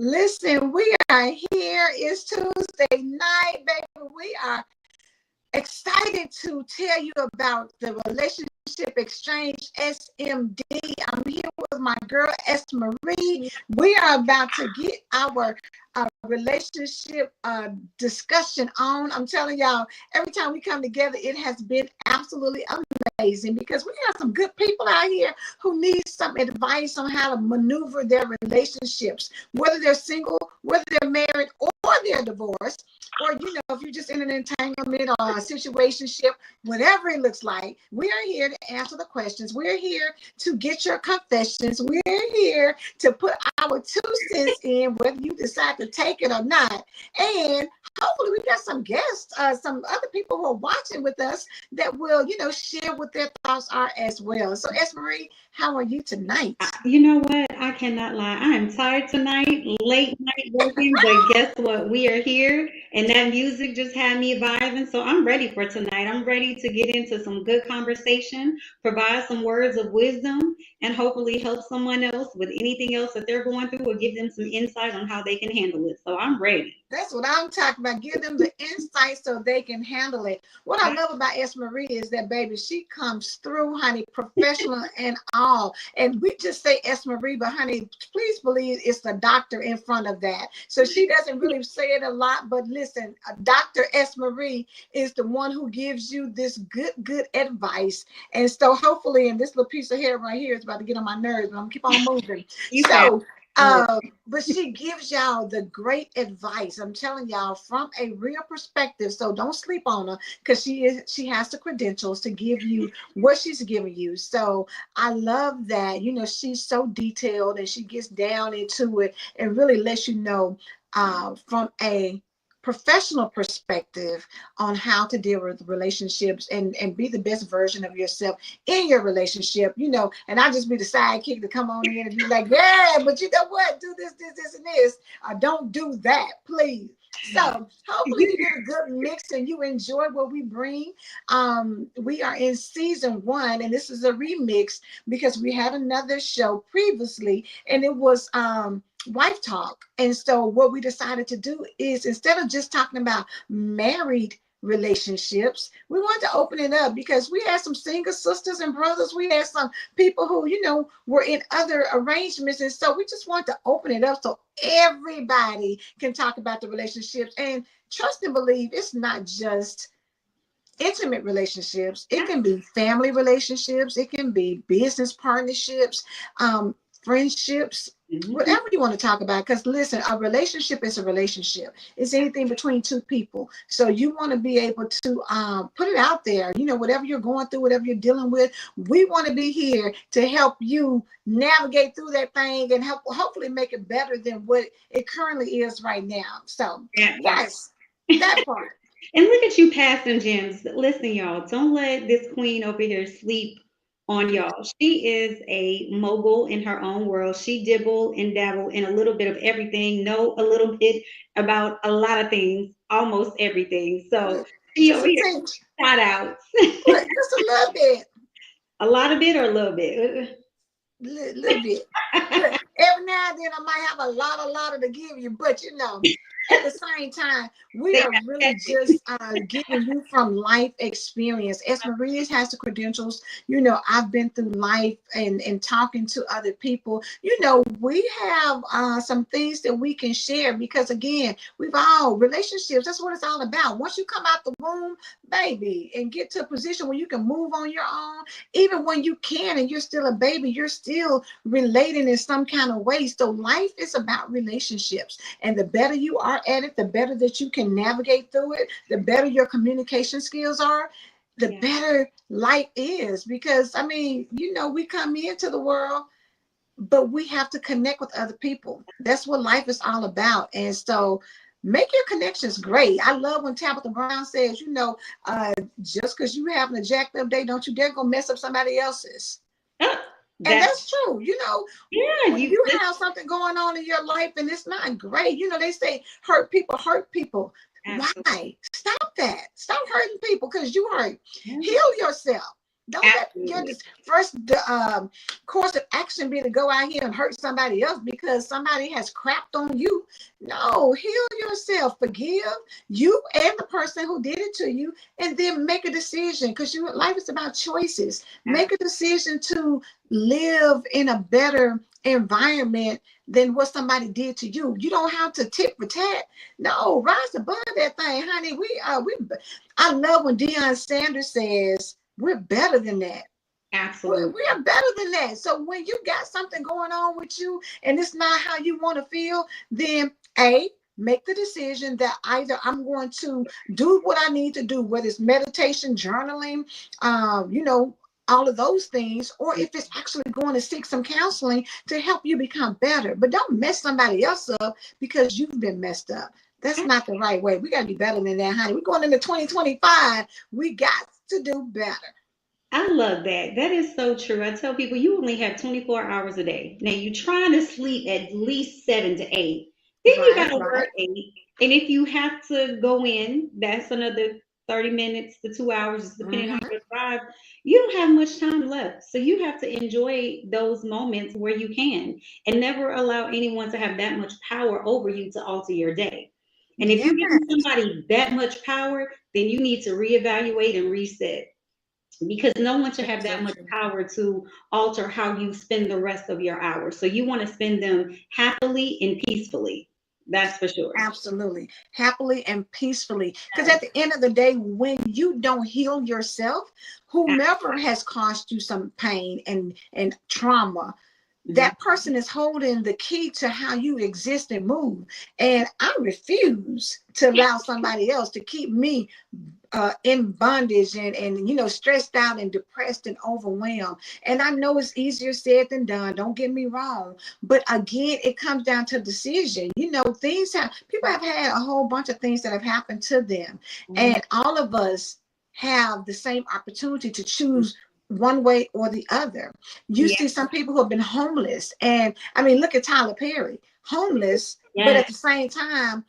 Listen, we are here. It's Tuesday night, baby. We are excited to tell you about the Relationship Exchange SMD. I'm here with my girl, S. Marie. We are about to get our relationship discussion on. I'm telling y'all, every time we come together, it has been absolutely amazing because we have some good people out here who need some advice on how to maneuver their relationships, whether they're single, whether they're married, or they're divorced, or if you're just in an entanglement or a situationship, whatever it looks like. We are here to answer the questions. We're here to get your confessions. We're here to put our 2 cents in, whether you decide to take it or not. And hopefully we got some guests, some other people who are watching with us that will, share what their thoughts are as well. So, S. Marie, how are you tonight? You know what? I cannot lie. I am tired tonight, late night working, but guess what? We are here, and that music just had me vibing. So I'm ready for tonight. I'm ready to get into some good conversation, provide some words of wisdom, and hopefully help someone else with anything else that they're going through or give them some insight on how they can handle it. So I'm ready. That's what I'm talking about. Give them the insight so they can handle it. What I love about S. Marie is that, baby, she comes through, honey, professional and all. And we just say S. Marie, but, honey, please believe it's the doctor in front of that. So she doesn't really say it a lot, but listen, Dr. S. Marie is the one who gives you this good advice. And so hopefully, and this little piece of hair right here is about to get on my nerves, but I'm going to keep on moving. But she gives y'all the great advice. I'm telling y'all from a real perspective. So don't sleep on her because she has the credentials to give you what she's giving you. So I love that. She's so detailed and she gets down into it and really lets you know from a professional perspective on how to deal with relationships and be the best version of yourself in your relationship, and I just be the sidekick to come on in and be like, yeah, but you know what? Do this, and this. Don't do that, please. So hopefully you get a good mix and you enjoy what we bring. We are in season 1, and this is a remix because we had another show previously, and it was wife talk. And so what we decided to do is, instead of just talking about married relationships, we wanted to open it up because we had some single sisters and brothers. We had some people who were in other arrangements, and so we just want to open it up so everybody can talk about the relationships. And trust and believe, it's not just intimate relationships. It can be family relationships, it can be business partnerships, friendships, whatever you want to talk about. Because listen, a relationship is a relationship. It's anything between two people. So you want to be able to put it out there. Whatever you're going through, whatever you're dealing with, we want to be here to help you navigate through that thing and hopefully make it better than what it currently is right now. So yes, that part. And look at you passing gems. Listen, y'all, don't let this queen over here sleep on y'all. She is a mogul in her own world. She dibble and dabble in a little bit of everything, know a little bit about a lot of things, almost everything. So she just over a here, pinch. shout outs. Just a little bit. A lot of it or a little bit? Little bit. Every now and then I might have a lot to give you, but at the same time, we are really just giving you from life experience. S. Marie has the credentials. I've been through life and talking to other people. We have some things that we can share because, again, relationships, that's what it's all about. Once you come out the womb, baby, and get to a position where you can move on your own, even when you can and you're still a baby, you're still relating in some kind of way. So life is about relationships. And the better you are at it, the better that you can navigate through it, the better your communication skills are, the better life is. Because, we come into the world, but we have to connect with other people. That's what life is all about. And so make your connections great. I love when Tabitha Brown says, just because you having a jacked up day, don't you dare go mess up somebody else's. And that's true. When you have something going on in your life and it's not great, they say hurt people. Absolutely. Why? Stop that. Stop hurting people because you hurt. Heal yourself. Don't let your Absolutely. first course of action be to go out here and hurt somebody else because somebody has crapped on you. No, heal yourself, forgive you and the person who did it to you, and then make a decision, because life is about choices. Make a decision to live in a better environment than what somebody did to you. You don't have to tit for tat. No, rise above that thing, honey. I love when Deion Sanders says we're better than that. Absolutely. We are better than that. So when you got something going on with you and it's not how you want to feel, then make the decision that either I'm going to do what I need to do, whether it's meditation, journaling, all of those things, or if it's actually going to seek some counseling to help you become better. But don't mess somebody else up because you've been messed up. That's not the right way. We got to be better than that, honey. We're going into 2025. We got to do better. I love that. That is so true. I tell people you only have 24 hours a day. Now you're trying to sleep at least 7 to 8. Then you Right, gotta right. work 8. And if you have to go in, that's another 30 minutes to 2 hours, just depending on Mm-hmm. your drive. You don't have much time left. So you have to enjoy those moments where you can and never allow anyone to have that much power over you to alter your day. And if Yeah. you're giving somebody that much power, then you need to reevaluate and reset, because no one should have That's so that much true. power to alter how you spend the rest of your hours. So you want to spend them happily and peacefully. That's for sure. Absolutely. Happily and peacefully. Because at the end of the day, when you don't heal yourself, whomever has caused you some pain and trauma, Mhm. that person is holding the key to how you exist and move. And I refuse to allow somebody else to keep me in bondage and stressed out and depressed and overwhelmed. And I know it's easier said than done, don't get me wrong, but again, it comes down to decision. People have had a whole bunch of things that have happened to them, Mhm. and all of us have the same opportunity to choose one way or the other. You Yeah. see some people who have been homeless, and I mean, look at Tyler Perry, homeless, but Yeah. at the same time,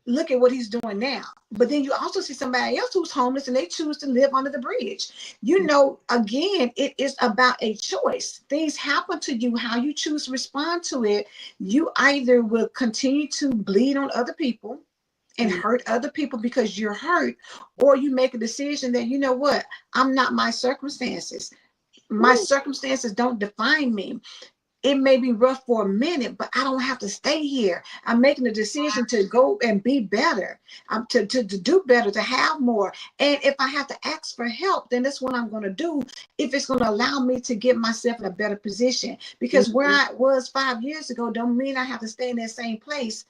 look at what he's doing now. But then you also see somebody else who's homeless and they choose to live under the bridge. Again, it is about a choice. Things happen to you, how you choose to respond to it. You either will continue to bleed on other people and Mhm. hurt other people because you're hurt, or you make a decision that, you know what, I'm not my circumstances. My Ooh, circumstances don't define me. It may be rough for a minute, but I don't have to stay here. I'm making a decision to go and be better, to do better, to have more. And if I have to ask for help, then that's what I'm going to do if it's going to allow me to get myself in a better position. Because where mhm. I was 5 years ago don't mean I have to stay in that same place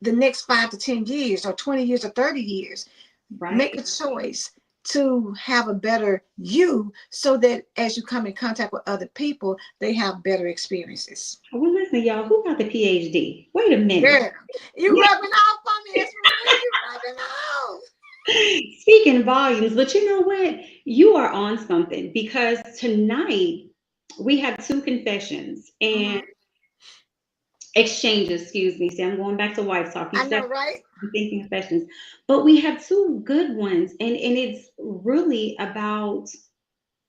the next 5 to 10 years or 20 years or 30 years. Make Right. a choice to have a better you so that as you come in contact with other people, they have better experiences. Well, listen, y'all, who got the PhD? Wait a minute. Girl, you rubbing off on me, Esmeralda. You rubbing off. Speaking volumes, but you know what? You are on something, because tonight we have two confessions and Mhm. exchanges, excuse me. See, I'm going back to wife talk. You I said know, right? I'm thinking confessions, but we have two good ones, and it's really about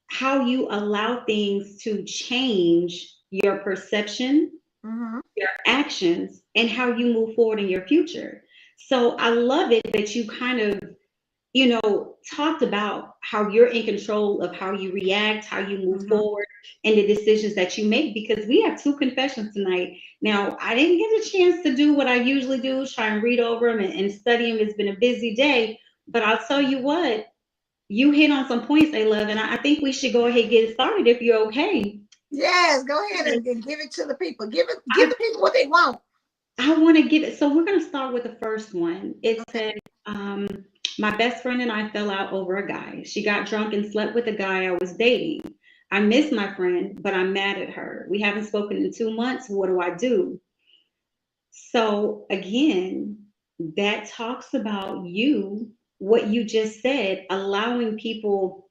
how you allow things to change your perception, Mm-hmm. your actions, and how you move forward in your future. So I love it that you kind of, talked about how you're in control of how you react, how you move Mm-hmm. forward, and the decisions that you make, because we have two confessions tonight. Now, I didn't get a chance to do what I usually do, try and read over them and study them. It's been a busy day, but I'll tell you what, you hit on some points, I love, and I think we should go ahead and get started if you're okay. Yes, go ahead and give it to the people. Give the people what they want. I want to give it. So we're going to start with the first one. It said, um, my best friend and I fell out over a guy. She got drunk and slept with a guy I was dating. I miss my friend, but I'm mad at her. We haven't spoken in 2 months. What do I do? So again, that talks about you, what you just said, allowing people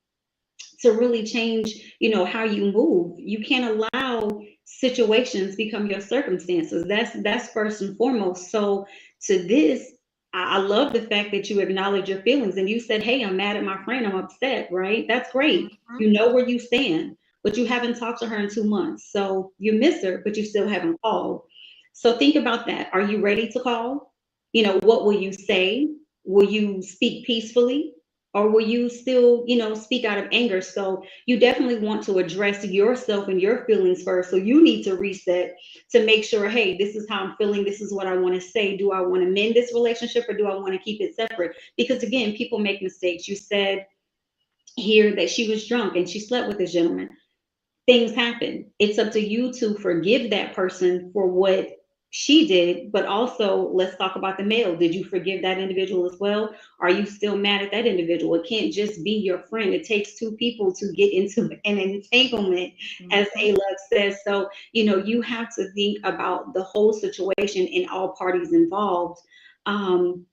to really change, how you move. You can't allow situations become your circumstances. That's first and foremost. So to this, I love the fact that you acknowledge your feelings and you said, hey, I'm mad at my friend, I'm upset, right? That's great. Mhm. You know where you stand, but you haven't talked to her in 2 months. So you miss her, but you still haven't called. So think about that. Are you ready to call? What will you say? Will you speak peacefully? Or will you still, speak out of anger? So you definitely want to address yourself and your feelings first. So you need to reset to make sure, hey, this is how I'm feeling. This is what I want to say. Do I want to mend this relationship or do I want to keep it separate? Because again, people make mistakes. You said here that she was drunk and she slept with this gentleman. Things happen. It's up to you to forgive that person for what she did, but also let's talk about the male. Did you forgive that individual as well? Are you still mad at that individual? It can't just be your friend. It takes two people to get into an entanglement, as Mhm. A Love says. So, you have to think about the whole situation and all parties involved. Um,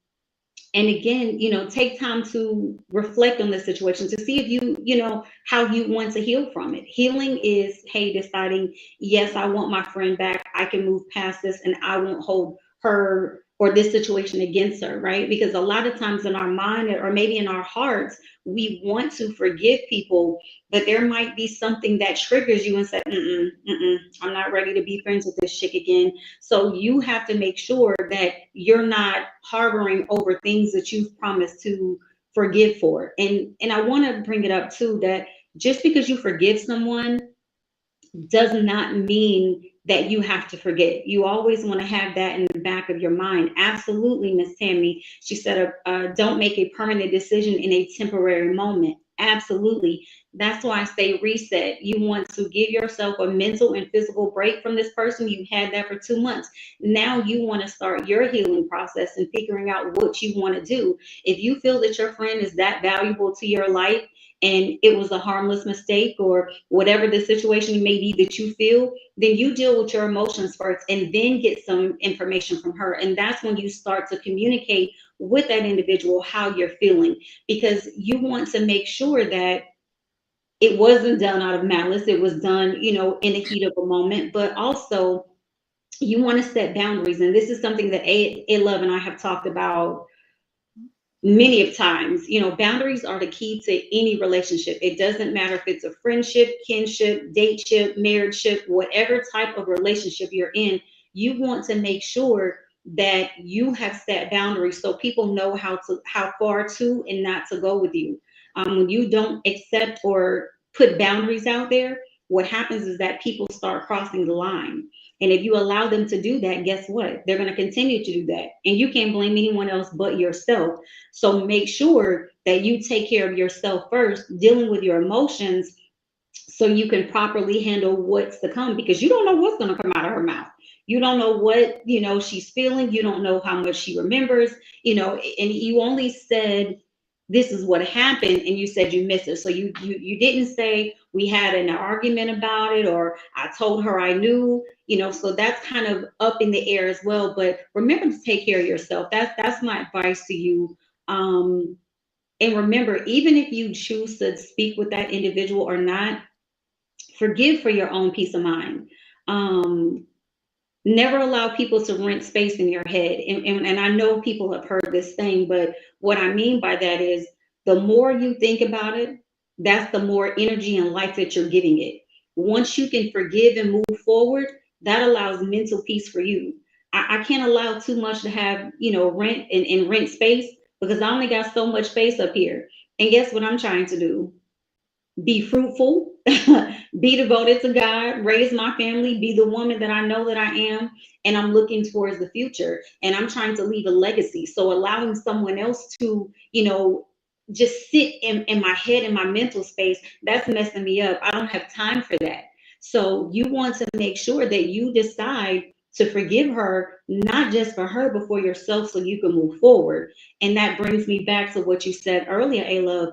and again, take time to reflect on the situation to see if how you want to heal from it. Healing is, hey, deciding, yes, I want my friend back, I can move past this, and I won't hold her or this situation against her, right? Because a lot of times in our mind or maybe in our hearts, we want to forgive people, but there might be something that triggers you and say, I'm not ready to be friends with this chick again. So you have to make sure that you're not harboring over things that you've promised to forgive for. And I want to bring it up too that just because you forgive someone does not mean that you have to forget. You always want to have that in the back of your mind. Absolutely, Miss Tammy. She said, don't make a permanent decision in a temporary moment. Absolutely. That's why I say reset. You want to give yourself a mental and physical break from this person. You had that for 2 months. Now you want to start your healing process and figuring out what you want to do. If you feel that your friend is that valuable to your life, and it was a harmless mistake or whatever the situation may be that you feel, then you deal with your emotions first and then get some information from her. And that's when you start to communicate with that individual how you're feeling, because you want to make sure that it wasn't done out of malice. It was done, in the heat of a moment, but also you want to set boundaries. And this is something that A Love and I have talked about many of times. Boundaries are the key to any relationship. It doesn't matter if it's a friendship, kinship, dateship, marriageship, whatever type of relationship you're in. You want to make sure that you have set boundaries so people know how far to and not to go with you. When you don't accept or put boundaries out there, what happens is that people start crossing the line. And if you allow them to do that, guess what? They're going to continue to do that. And you can't blame anyone else but yourself. So make sure that you take care of yourself first, dealing with your emotions so you can properly handle what's to come, because you don't know what's going to come out of her mouth. You don't know what, she's feeling. You don't know how much she remembers, and you only said this is what happened and you said you missed it. So you didn't say we had an argument about it or I told her I knew, so that's kind of up in the air as well. But remember to take care of yourself. That's my advice to you. Um, and remember, even if you choose to speak with that individual or not, forgive for your own peace of mind. Um, Never allow people to rent space in your head. And I know people have heard this thing, but what I mean by that is the more you think about it, that's the more energy and life that you're giving it. Once you can forgive and move forward, that allows mental peace for you. I can't allow too much to have, rent and rent space, because I only got so much space up here. And guess what I'm trying to do? Be fruitful, be devoted to God, raise my family, be the woman that I know that I am, and I'm looking towards the future and I'm trying to leave a legacy. So allowing someone else to, just sit in my head, in my mental space, that's messing me up. I don't have time for that. So you want to make sure that you decide to forgive her, not just for her, but for yourself so you can move forward. And that brings me back to what you said earlier, Ayla.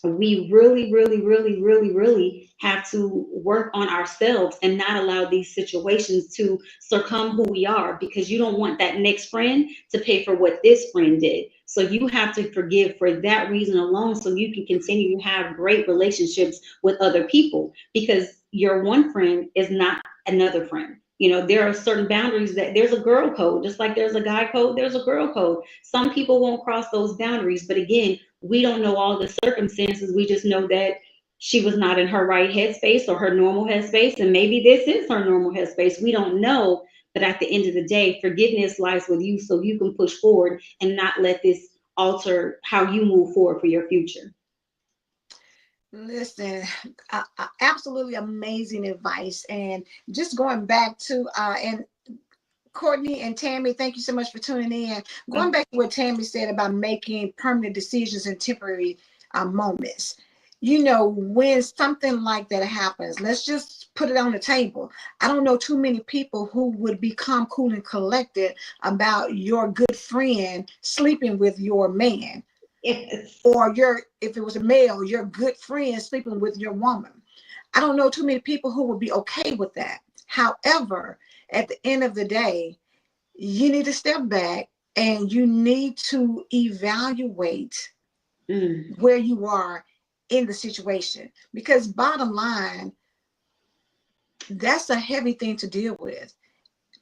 We really, really, really, really, really have to work on ourselves and not allow these situations to succumb who we are, because you don't want that next friend to pay for what this friend did. So you have to forgive for that reason alone so you can continue to have great relationships with other people, because your one friend is not another friend. You know, there are certain boundaries that there's a girl code, just like there's a guy code, there's a girl code. Some people won't cross those boundaries, but again, we don't know all the circumstances. We just know that she was not in her right headspace or her normal headspace, and maybe this is her normal headspace. We don't know, but at the end of the day, forgiveness lies with you so you can push forward and not let this alter how you move forward for your future. Listen, absolutely amazing advice. And just going back to, and Courtney and Tammy, thank you so much for tuning in. Going back to what Tammy said about making permanent decisions in temporary moments. You know, when something like that happens, let's just put it on the table. I don't know too many people who would become cool and collected about your good friend sleeping with your man. Yes. Or if it was a male, your good friend sleeping with your woman. I don't know too many people who would be okay with that. However, at the end of the day, you need to step back and you need to evaluate where you are in the situation. Because bottom line, that's a heavy thing to deal with,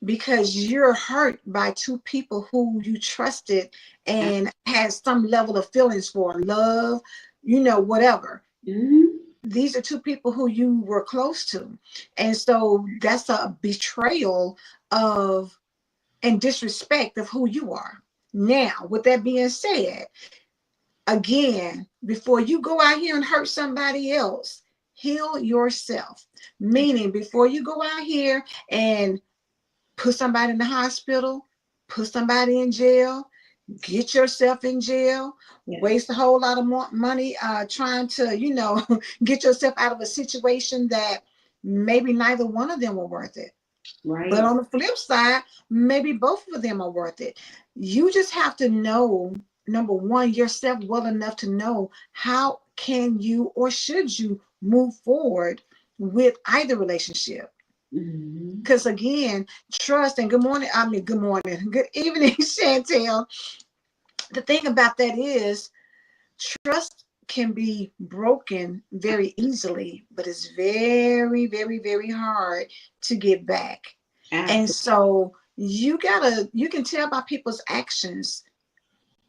because you're hurt by two people who you trusted and had some level of feelings for, love, whatever. These are two people who you were close to. And so that's a betrayal of and disrespect of who you are. Now, with that being said, again, before you go out here and hurt somebody else, heal yourself. Meaning, before you go out here and put somebody in the hospital, put somebody in jail, get yourself in jail, waste a whole lot of money trying to, get yourself out of a situation that maybe neither one of them were worth it. Right. But on the flip side, maybe both of them are worth it. You just have to know, number one, yourself well enough to know how can you or should you move forward with either relationship. Because again, trust and good morning, good evening, Chantel. The thing about that is trust can be broken very easily, but it's very, very, very hard to get back. Absolutely. And so you can tell by people's actions.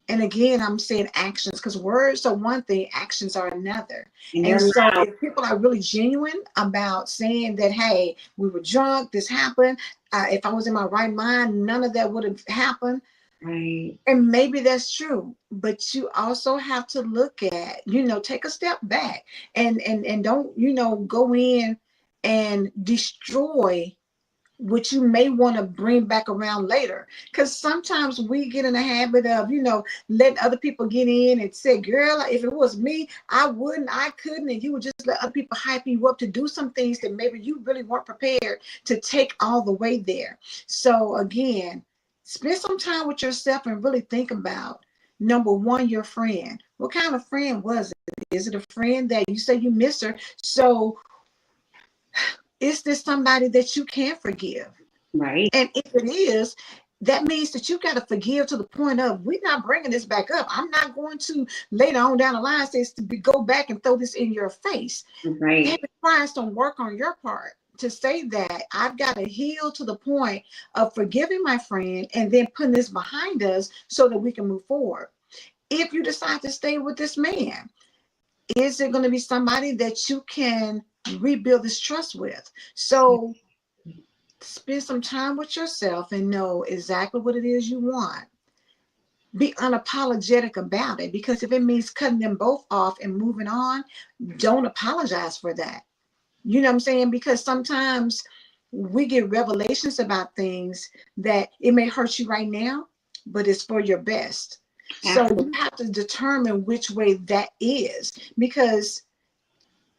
And again, I'm saying actions because words are one thing, actions are another. And so if people are really genuine about saying that, hey, we were drunk, this happened. If I was in my right mind, none of that would have happened. Right. And maybe that's true, but you also have to look at, take a step back and don't, go in and destroy what you may want to bring back around later. Because sometimes we get in the habit of, letting other people get in and say, girl, if it was me, I couldn't. And you would just let other people hype you up to do some things that maybe you really weren't prepared to take all the way there. So again, spend some time with yourself and really think about, number one, your friend. What kind of friend was it? Is it a friend that you say you miss her? So is this somebody that you can forgive? Right. And if it is, that means that you got to forgive to the point of, we're not bringing this back up. I'm not going to later on down the line say to go back and throw this in your face. Right. That requires some work on your part to say that I've got to heal to the point of forgiving my friend and then putting this behind us so that we can move forward. If you decide to stay with this man, is it going to be somebody that you can rebuild this trust with? So spend some time with yourself and know exactly what it is you want. Be unapologetic about it, because if it means cutting them both off and moving on, don't apologize for that. You know what I'm saying? Because sometimes we get revelations about things that it may hurt you right now, but it's for your best. Absolutely. So you have to determine which way that is, because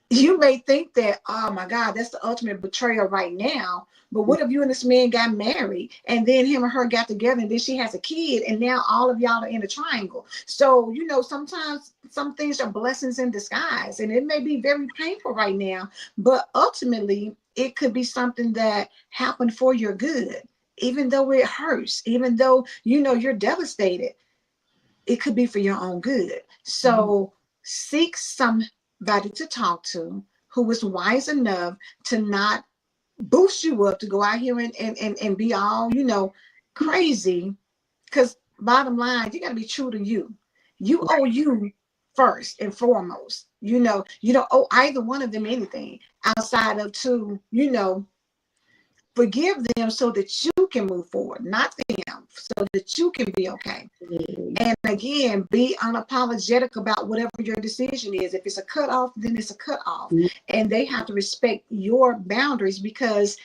you may think that, oh my God, that's the ultimate betrayal right now. But what if you and this man got married and then him and her got together and then she has a kid and now all of y'all are in a triangle? So, sometimes some things are blessings in disguise, and it may be very painful right now, but ultimately it could be something that happened for your good. Even though it hurts, even though, you're devastated, it could be for your own good. So seek somebody to talk to who is wise enough to not boost you up to go out here and be all, crazy. Because bottom line, you got to be true to you. You owe you first and foremost. You don't owe either one of them anything outside of forgive them so that you can move forward, not them, so that you can be okay. And again, be unapologetic about whatever your decision is. If it's a cutoff, then it's a cutoff. And they have to respect your boundaries, because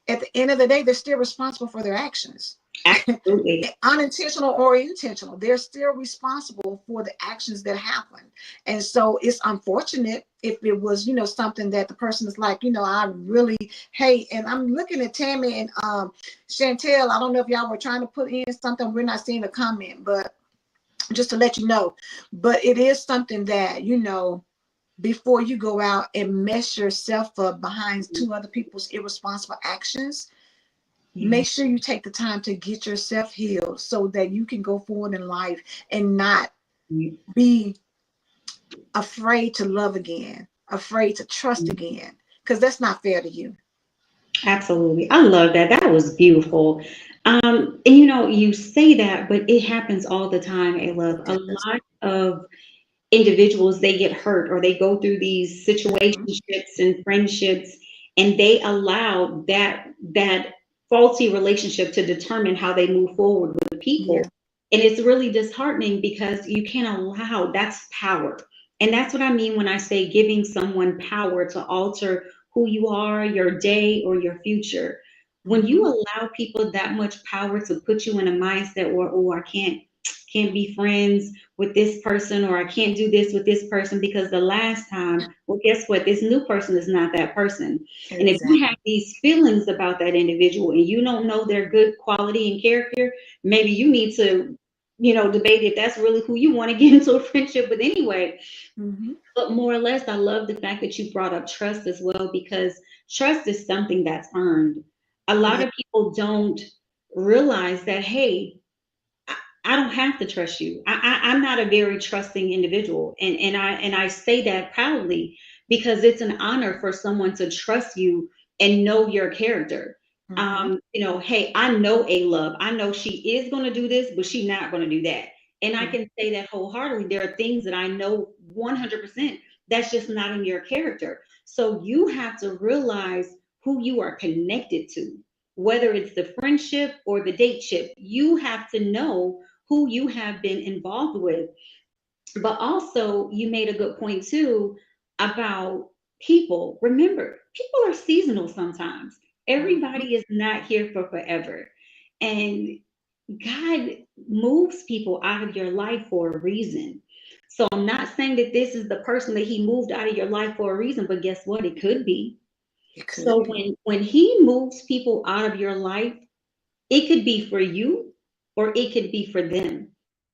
at the end of the day, they're still responsible for their actions. Absolutely. Unintentional or intentional, they're still responsible for the actions that happen. And so it's unfortunate if it was, something that the person is like, I really hate. And I'm looking at Tammy and Chantel. I don't know if y'all were trying to put in something. We're not seeing a comment, but just to let you know. But it is something that, before you go out and mess yourself up behind two other people's irresponsible actions, make sure you take the time to get yourself healed so that you can go forward in life and not be afraid to love again, afraid to trust again, because that's not fair to you. Absolutely. I love that. That was beautiful. And you say that, but it happens all the time, I love. A lot of individuals, they get hurt or they go through these situationships and friendships, and they allow that faulty relationship to determine how they move forward with people. Yeah. And it's really disheartening because you can't allow, that's power. And that's what I mean when I say giving someone power to alter who you are, your day, or your future. When you allow people that much power to put you in a mindset where, oh, I can't be friends with this person, or I can't do this with this person because the last time, well, guess what? This new person is not that person. Exactly. And if you have these feelings about that individual and you don't know their good quality and character, maybe you need to, debate if that's really who you want to get into a friendship with anyway. But more or less, I love the fact that you brought up trust as well, because trust is something that's earned. A lot of people don't realize that, hey, I don't have to trust you. I'm not a very trusting individual, and I say that proudly because it's an honor for someone to trust you and know your character. Hey, I know A Love. I know she is going to do this, but she's not going to do that, and I can say that wholeheartedly. There are things that I know 100% that's just not in your character. So you have to realize who you are connected to, whether it's the friendship or the dateship. You have to know who you have been involved with. But also, you made a good point too about people. Remember, people are seasonal sometimes. Everybody is not here for forever. And God moves people out of your life for a reason. So I'm not saying that this is the person that he moved out of your life for a reason, but guess what? It could be. So when he moves people out of your life, it could be for you or it could be for them.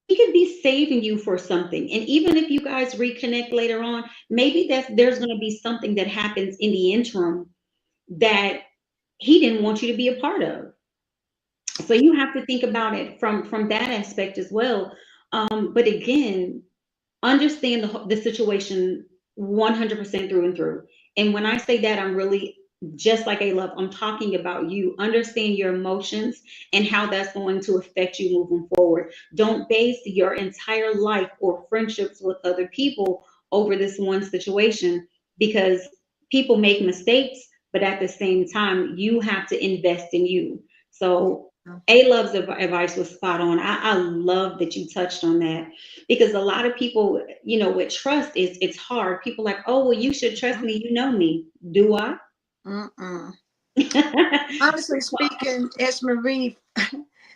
He could be saving you for something. And even if you guys reconnect later on, maybe there's going to be something that happens in the interim that he didn't want you to be a part of. So you have to think about it from that aspect as well. But again, understand the situation 100% through and through. And when I say that, I'm really just like A Love, I'm talking about you. Understand your emotions and how that's going to affect you moving forward. Don't base your entire life or friendships with other people over this one situation, because people make mistakes, but at the same time, you have to invest in you. So A Love's advice was spot on. I love that you touched on that, because a lot of people, with trust, it's hard. People like, oh, well, you should trust me. You know me. Do I? Honestly speaking, Marie,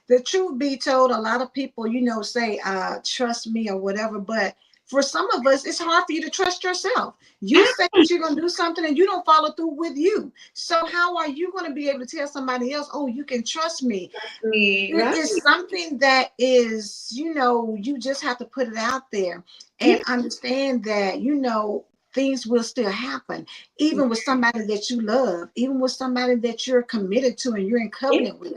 the truth be told, a lot of people, say, trust me or whatever, but for some of us, it's hard for you to trust yourself. You say that you're going to do something and you don't follow through with you. So how are you going to be able to tell somebody else, oh, you can trust me? It is something that is, you just have to put it out there and understand that, things will still happen, even with somebody that you love, even with somebody that you're committed to and you're in covenant with.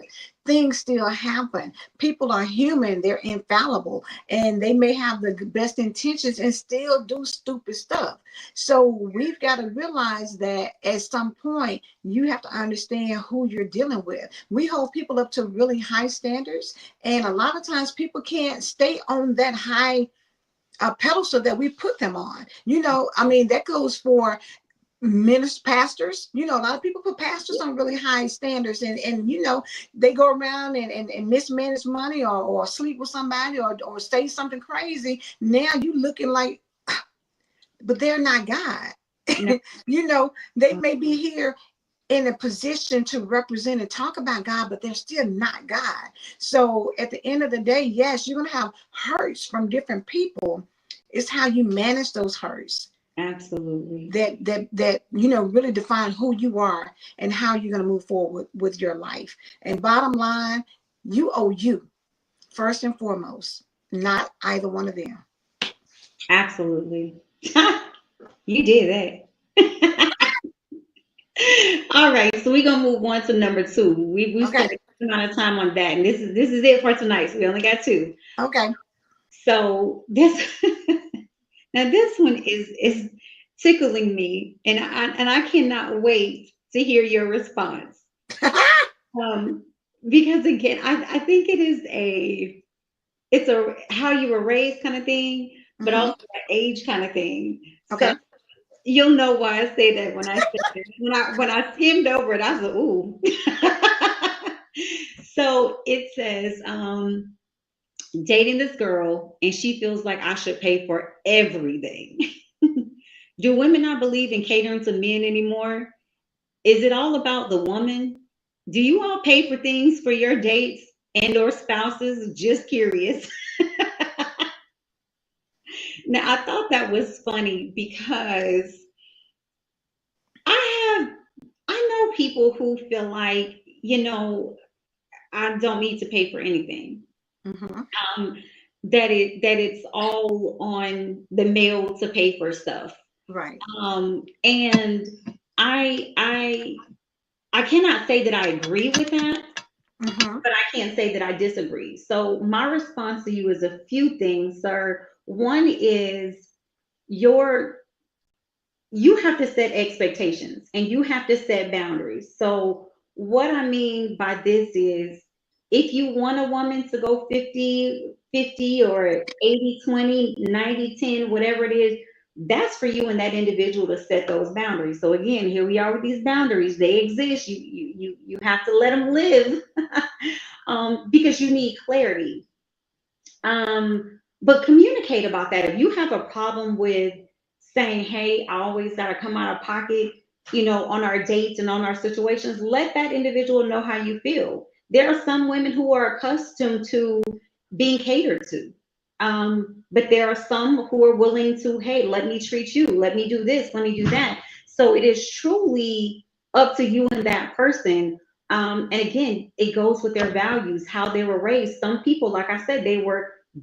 things still happen. People are human, they're infallible, and they may have the best intentions and still do stupid stuff. So we've got to realize that at some point you have to understand who you're dealing with. We hold people up to really high standards, and a lot of times people can't stay on that high pedestal that we put them on. I mean, that goes for ministers, pastors. A lot of people put pastors on really high standards, and they go around and mismanage money, or sleep with somebody, or say something crazy. Now you looking like, but they're not God. No. They may be here in a position to represent and talk about God, but they're still not God. So at the end of the day, yes, you're going to have hurts from different people. It's how you manage those hurts Absolutely. that really define who you are and how you're going to move forward with your life. And bottom line, you owe you first and foremost, not either one of them. Absolutely. You did that. All right, so we're gonna move on to number two. We Okay. spent a good amount of time on that, and this is it for tonight. So we only got two. Okay. So this now this one is tickling me, and I cannot wait to hear your response. Um, because again, I think it's a how you were raised kind of thing, but Mhm. also an age kind of thing. So Okay. you'll know why I say that when I said it. When I skimmed over it, I said, "Ooh." So it says, dating this girl, and she feels like I should pay for everything. Do women not believe in catering to men anymore? Is it all about the woman? Do you all pay for things for your dates and or spouses? Just curious. Now I thought that was funny because I have I know people who feel like, I don't need to pay for anything. Mhm. Um, that it's all on the male to pay for stuff. Right. And I I cannot say that I agree with that, Mhm. but I can't say that I disagree. So my response to you is a few things, sir. One is your you have to set expectations and you have to set boundaries. So, what I mean by this is if you want a woman to go 50-50 or 80-20, 90-10, whatever it is, that's for you and that individual to set those boundaries. So again, here we are with these boundaries. They exist. You have to let them live because you need clarity. But communicate about that. If you have a problem with saying, hey, I always got to come out of pocket, on our dates and on our situations, let that individual know how you feel. There are some women who are accustomed to being catered to. But there are some who are willing to, hey, let me treat you, let me do this, let me do that. So it is truly up to you and that person. And again, it goes with their values, how they were raised. Some people, like I said,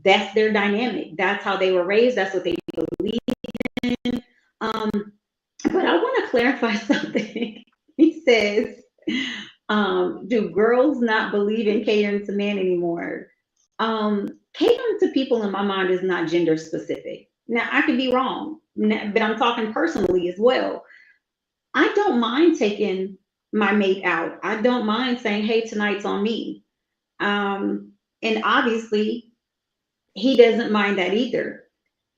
that's their dynamic. That's how they were raised. That's what they believe in. Um, but I want to clarify something. He says, do girls not believe in catering to men anymore? Catering to people in my mind is not gender specific. Now, I could be wrong, but I'm talking personally as well. I don't mind taking my mate out. I don't mind saying, hey, tonight's on me. And obviously, he doesn't mind that either.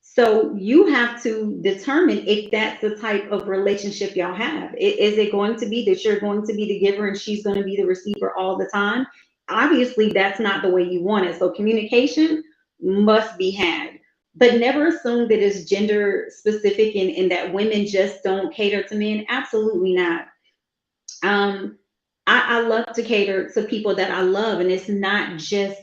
So you have to determine if that's the type of relationship y'all have. Is it going to be that you're going to be the giver and she's going to be the receiver all the time? Obviously, that's not the way you want it. So communication must be had. But never assume that it's gender specific and that women just don't cater to men. Absolutely not. Um, I love to cater to people that I love, and it's not just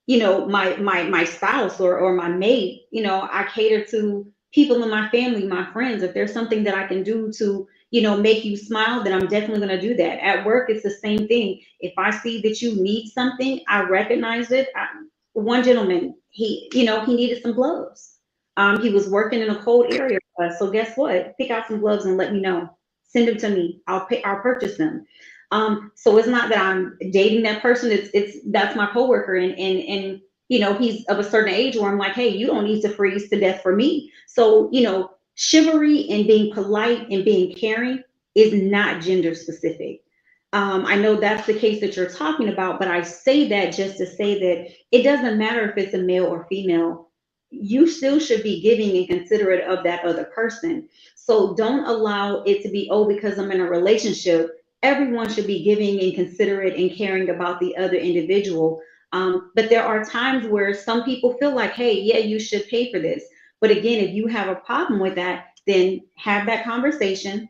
my spouse or my mate. I cater to people in my family, my friends. If there's something that I can do to make you smile, then I'm definitely going to do that. At work, it's the same thing. If I see that you need something, I recognize it. One gentleman, he needed some gloves. He was working in a cold area, so guess what? Pick out some gloves and let me know. Send them to me. I'll purchase them. So it's not that I'm dating that person. It's that's my coworker, and you know, he's of a certain age where I'm like, hey, you don't need to freeze to death for me. So, you know, chivalry and being polite and being caring is not gender specific. I know that's the case that you're talking about, but I say that just to say that it doesn't matter if it's a male or female. You still should be giving and considerate of that other person. So don't allow it to be, oh, because I'm in a relationship, everyone should be giving and considerate and caring about the other individual. But there are times where some people feel like, hey, yeah, you should pay for this. But again, if you have a problem with that, then have that conversation,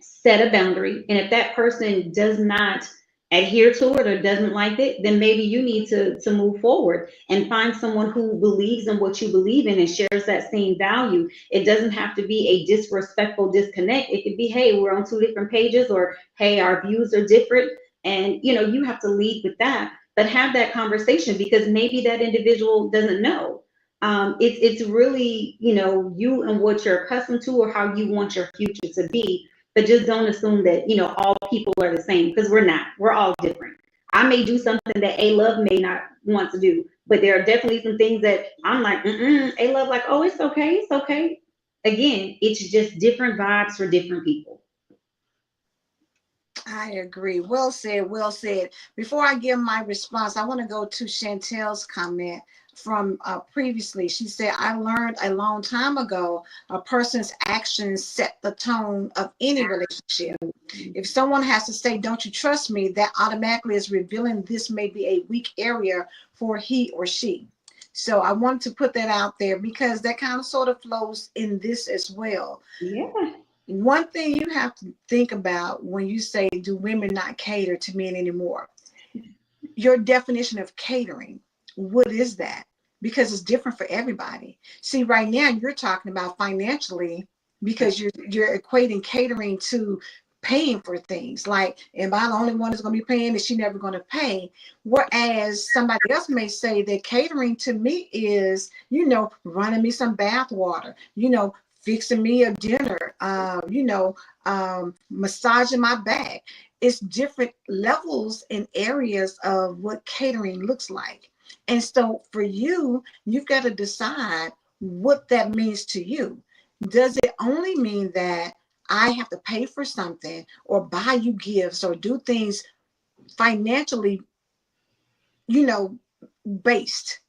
set a boundary. And if that person does not adhere to it or doesn't like it, then maybe you need to move forward and find someone who believes in what you believe in and shares that same value. It doesn't have to be a disrespectful disconnect. It could be, hey, we're on two different pages, or hey, our views are different. And you know, you have to lead with that, but have that conversation, because maybe that individual doesn't know. It's really, you know, you and what you're accustomed to or how you want your future to be. But just don't assume that, you know, all people are the same, because we're not. We're all different. I may do something that A Love may not want to do, but there are definitely some things that I'm like, A Love, like, oh, it's okay, it's okay. Again, it's just different vibes for different people. I agree. Well said. Well said. Before I give my response, I want to go to Chantel's comment from previously. She said, I learned a long time ago a person's actions set the tone of any relationship. If someone has to say, don't you trust me, that automatically is revealing this may be a weak area for he or she. So I wanted to put that out there because that kind of sort of flows in this as well. Yeah. One thing you have to think about when you say, do women not cater to men anymore? Your definition of catering, what is that? Because it's different for everybody. See, right now you're talking about financially, because you're equating catering to paying for things. Like, am I the only one that's going to be paying? Is she never going to pay? Whereas somebody else may say that catering to me is, you know, running me some bath water, you know, fixing me a dinner, massaging my back. It's different levels and areas of what catering looks like. And so for you, you've got to decide what that means to you. Does it only mean that I have to pay for something or buy you gifts or do things financially, you know, based,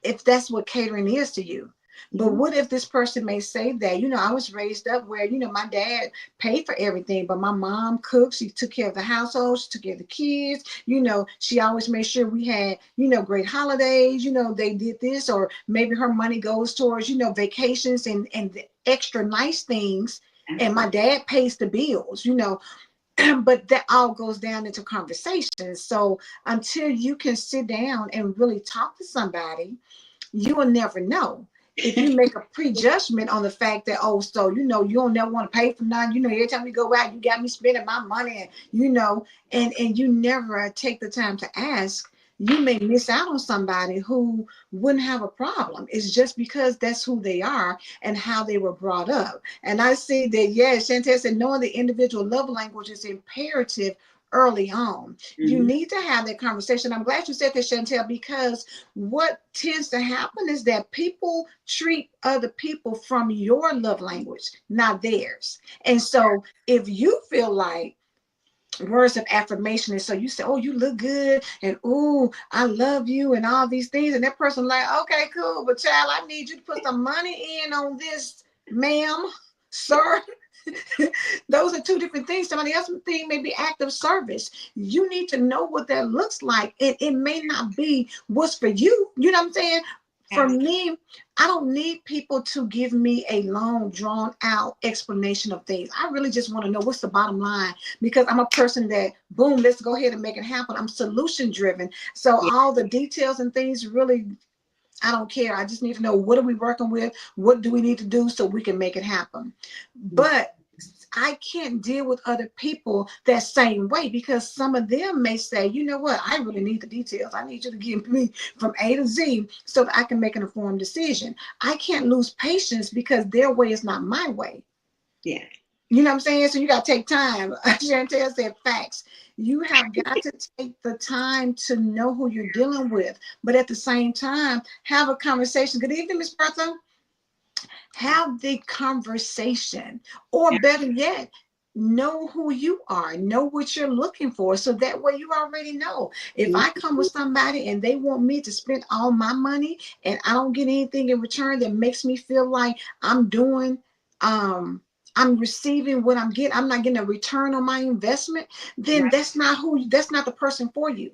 if that's what catering is to you? But what if this person may say that, you know, I was raised up where, you know, my dad paid for everything, but my mom cooked, she took care of the household, she took care of the kids, you know, she always made sure we had, you know, great holidays, you know, they did this, or maybe her money goes towards, you know, vacations and the extra nice things. And my dad pays the bills, you know, but that all goes down into conversation. So until you can sit down and really talk to somebody, you will never know. If you make a prejudgment on the fact that, oh, so, you know, you don't never want to pay for nothing, you know, every time we go out, you got me spending my money, and, you know, and you never take the time to ask, you may miss out on somebody who wouldn't have a problem. It's just because that's who they are and how they were brought up. And I see that, yeah, Chantel said, knowing the individual love language is imperative early on. You need to have that conversation. I'm glad you said that, Chantel, because what tends to happen is that people treat other people from your love language, not theirs. And so if you feel like words of affirmation, and so you say, oh, you look good, and oh, I love you, and all these things, and that person like, okay, cool, but child, I need you to put some money in on this, ma'am, sir. Those are two different things. Somebody else's thing may be act of service. You need to know what that looks like. It may not be what's for you. You know what I'm saying? For me, I don't need people to give me a long, drawn out explanation of things. I really just want to know what's the bottom line, because I'm a person that, boom, let's go ahead and make it happen. I'm solution driven. So all the details and things really, I don't care. I just need to know, what are we working with? What do we need to do so we can make it happen? But I can't deal with other people that same way, because some of them may say, you know what, I really need the details. I need you to give me from A to Z so that I can make an informed decision. I can't lose patience because their way is not my way. Yeah. You know what I'm saying? So you got to take time. Chantel said facts. You have got to take the time to know who you're dealing with, but at the same time, have a conversation. Good evening, Miss Bertha. Have the conversation, or better yet, know who you are, know what you're looking for, so that way you already know. If I come with somebody and they want me to spend all my money and I don't get anything in return that makes me feel like I'm doing I'm receiving what I'm getting, I'm not getting a return on my investment, then that's not the person for you.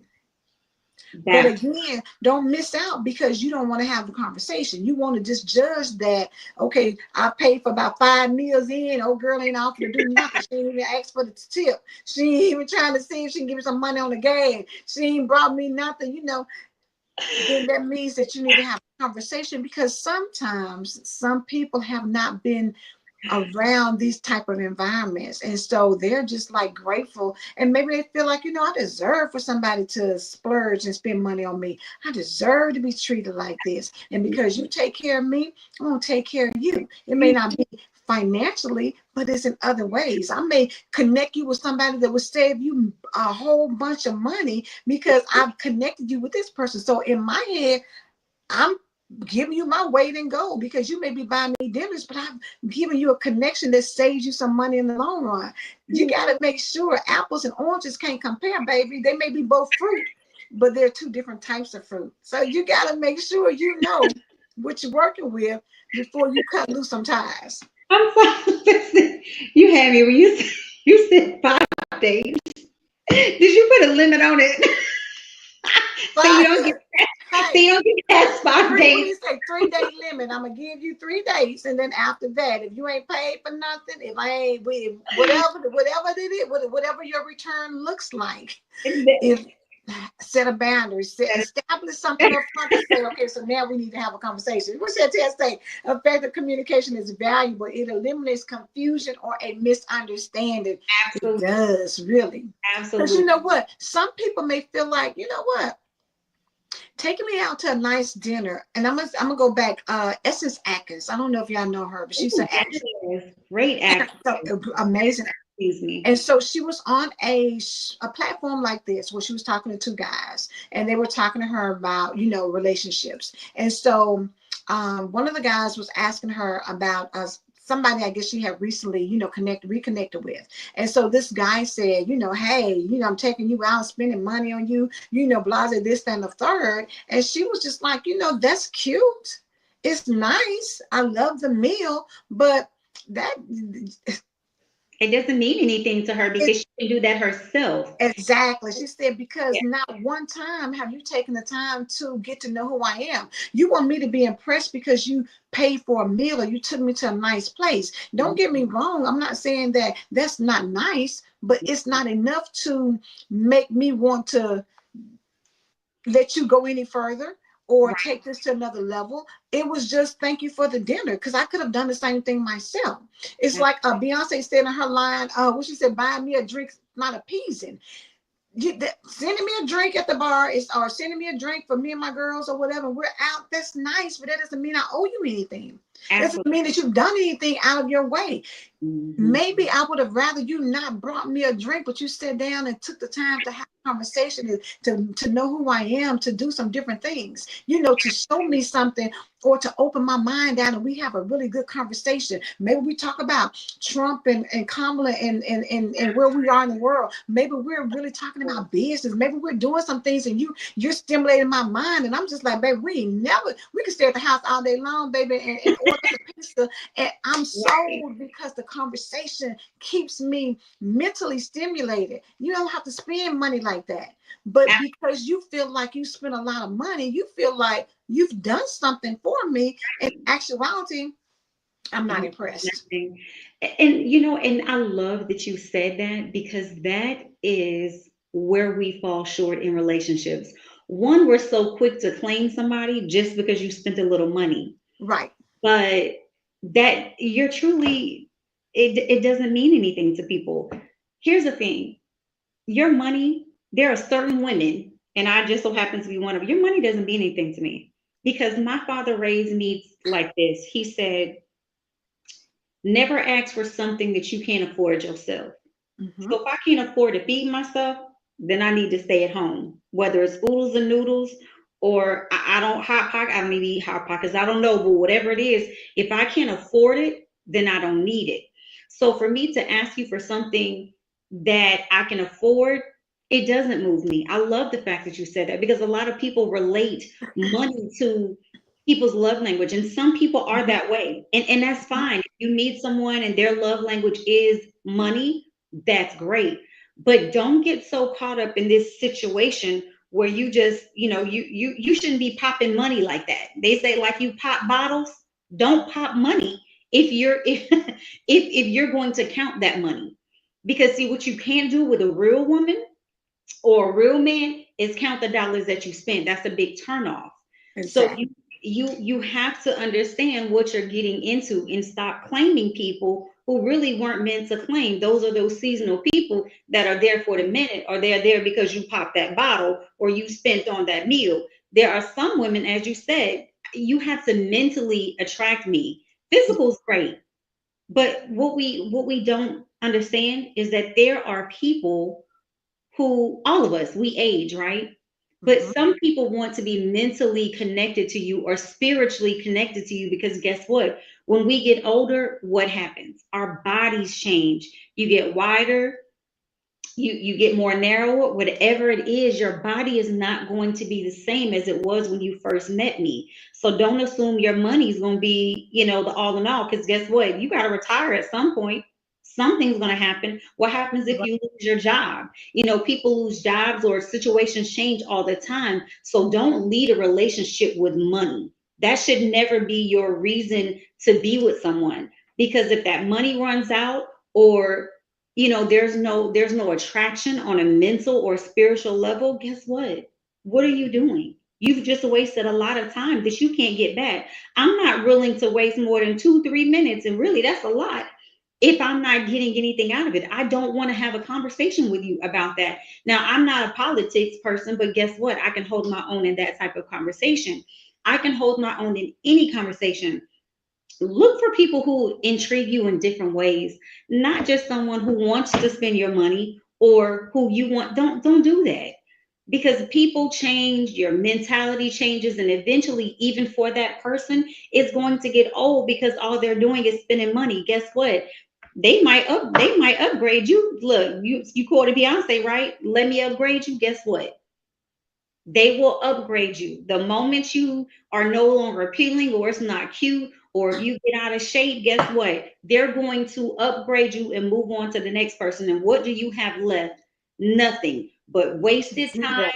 But That again, don't miss out because you don't want to have the conversation. You want to just judge that, okay, I paid for about 5 meals in. Oh, girl ain't offered to do nothing. She ain't even asked for the tip. She ain't even trying to see if she can give me some money on the gas. She ain't brought me nothing, then that means that you need to have a conversation, because sometimes some people have not been around these type of environments, and so they're just like grateful, and maybe they feel like, I deserve for somebody to splurge and spend money on me. I deserve to be treated like this, and because you take care of me, I'm gonna take care of you. It may not be financially, but it's in other ways. I may connect you with somebody that will save you a whole bunch of money because I've connected you with this person. So in my head, I'm giving you my weight in gold, because you may be buying me dinners, but I'm giving you a connection that saves you some money in the long run. You got to make sure apples and oranges can't compare, baby. They may be both fruit, but they're two different types of fruit. So you got to make sure you know what you're working with before you cut loose some ties. I'm sorry. Listen, you had me when you said 5 days. Did you put a limit on it? So you But don't get so hey, you don't get past 5 days. we say 3 day limit. I'm gonna give you 3 days, and then after that, if you ain't paid for nothing, if I ain't with whatever it is, whatever your return looks like, if set a boundary, establish something up front to say, okay, so now we need to have a conversation. What's that test say? Effective communication is valuable. It eliminates confusion or a misunderstanding. It Absolutely. does, really. Because you Absolutely. know what? Some people may feel like, what? Taking me out to a nice dinner, and I'm gonna go back. Essence Atkins. I don't know if y'all know her, but she's Ooh, an actress, yes. Great actress. so amazing. Excuse me. And so she was on a platform like this where she was talking to two guys, and they were talking to her about relationships. And so one of the guys was asking her about somebody I guess she had recently reconnected with. And so this guy said, hey, I'm taking you out, spending money on you, blase this, that, and the third. And she was just like, that's cute, it's nice, I love the meal, but that It doesn't mean anything to her it because she can do that herself. exactly. She said, because Yeah. not one time have you taken the time to get to know who I am. You want me to be impressed because you paid for a meal or you took me to a nice place. Don't get me wrong. I'm not saying that that's not nice, but it's not enough to make me want to let you go any further or Right. take this to another level. It was just thank you for the dinner, because I could have done the same thing myself. It's like Beyonce said in her line, what she said, buying me a drink, not appeasing. Sending me a drink at the bar or sending me a drink for me and my girls or whatever. We're out. That's nice, but that doesn't mean I owe you anything. That doesn't Absolutely. mean that you've done anything out of your way. Mm-hmm. Maybe I would have rather you not brought me a drink, but you sat down and took the time to have a conversation, to know who I am, to do some different things, to show me something, or to open my mind down, and we have a really good conversation. Maybe we talk about Trump and Kamala and where we are in the world. Maybe we're really talking about business. Maybe we're doing some things, and you're stimulating my mind, and I'm just like, baby, we can stay at the house all day long, baby, and order some pizza, and I'm sold because the conversation keeps me mentally stimulated. You don't have to spend money like that. But because you feel like you spent a lot of money, you feel like you've done something for me. In actuality, I'm not impressed. Nothing. And I love that you said that because that is where we fall short in relationships. One, we're so quick to claim somebody just because you spent a little money, Right. but that you're truly, it doesn't mean anything to people. Here's the thing, your money, there are certain women, and I just so happen to be one of them. Your money doesn't mean anything to me because my father raised me like this. He said, Never ask for something that you can't afford yourself. Mm-hmm. So if I can't afford to feed myself, then I need to stay at home. Whether it's oodles and noodles or I don't hot pocket, I maybe eat hot pockets, I don't know, but whatever it is, if I can't afford it, then I don't need it. So for me to ask you for something that I can afford, it doesn't move me. I love the fact that you said that because a lot of people relate money to people's love language, and some people are Mm-hmm. that way, and that's fine. If you meet someone and their love language is money, that's great. But don't get so caught up in this situation where you just, you shouldn't be popping money like that. They say like you pop bottles, don't pop money if you're if you're going to count that money. Because see, what you can't do with a real woman or a real man is count the dollars that you spend. That's a big turnoff. So Exactly. you have to understand what you're getting into and stop claiming people who really weren't meant to claim. Those are those seasonal people that are there for the minute, or they're there because you popped that bottle or you spent on that meal. There are some women, as you said, you have to mentally attract me. Physical's great, but what we don't understand is that there are people who, all of us, we age, right? But Mm-hmm. some people want to be mentally connected to you or spiritually connected to you because guess what? When we get older, what happens? Our bodies change. You get wider, you get more narrow, whatever it is, your body is not going to be the same as it was when you first met me. So don't assume your money is going to be, the all in all, because guess what? You got to retire at some point. Something's going to happen. What happens if Right. you lose your job? People lose jobs or situations change all the time. So don't lead a relationship with money. That should never be your reason to be with someone, because if that money runs out, or there's no attraction on a mental or spiritual level, guess what are you doing? You've just wasted a lot of time that you can't get back. I'm not willing to waste more than 2-3 minutes, and really that's a lot, if I'm not getting anything out of it. I don't want to have a conversation with you about that. Now, I'm not a politics person, but guess what? I can hold my own in that type of conversation. I can hold my own in any conversation. Look for people who intrigue you in different ways, not just someone who wants to spend your money or who you want. Don't do that, because people change, your mentality changes, and eventually, even for that person, it's going to get old because all they're doing is spending money. Guess what? They might upgrade you. Look, you quoted Beyonce, right? Let me upgrade you. Guess what? They will upgrade you. The moment you are no longer appealing, or it's not cute, or if you get out of shape, guess what? They're going to upgrade you and move on to the next person. And what do you have left? Nothing but Zero.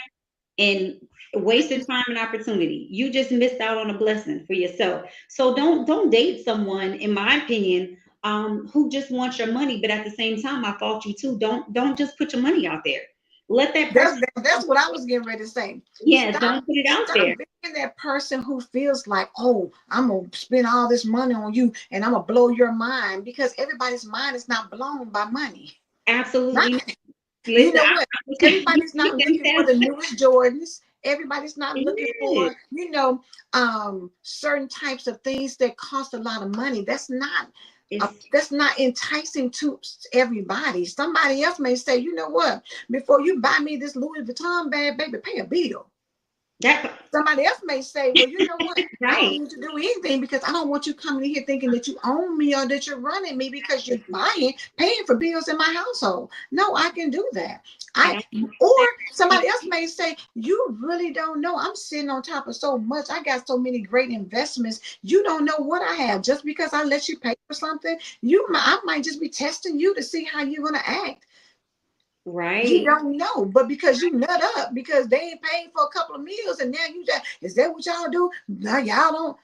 wasted time and opportunity. You just missed out on a blessing for yourself. So don't date someone, in my opinion, who just wants your money, but at the same time, I fault you too. Don't just put your money out there. Let that That's person, that's what I was getting ready to say. yeah, Stop, don't put it out stop there. being that person who feels like, oh, I'm gonna spend all this money on you and I'm gonna blow your mind, because everybody's mind is not blown by money. Not, Absolutely not. you Listen, know what? you Everybody's not can looking for tell. the newest Jordans. Everybody's not looking Yes, for, certain types of things that cost a lot of money. it's That's not enticing to everybody. Somebody else may say, you know what? Before you buy me this Louis Vuitton bag, baby, pay a bill. that Somebody else may say, well, you know what? I don't right. need to do anything because I don't want you coming in here thinking that you own me or that you're running me because you're paying for bills in my household. No, I can do that. I or somebody else may say, you really don't know. I'm sitting on top of so much. I got so many great investments. You don't know what I have. Just because I let you pay for something, I might just be testing you to see how you're gonna act. You Right, don't know, but because you nut up because they ain't paying for a couple of meals, and now you just, is that what y'all do? No, y'all don't.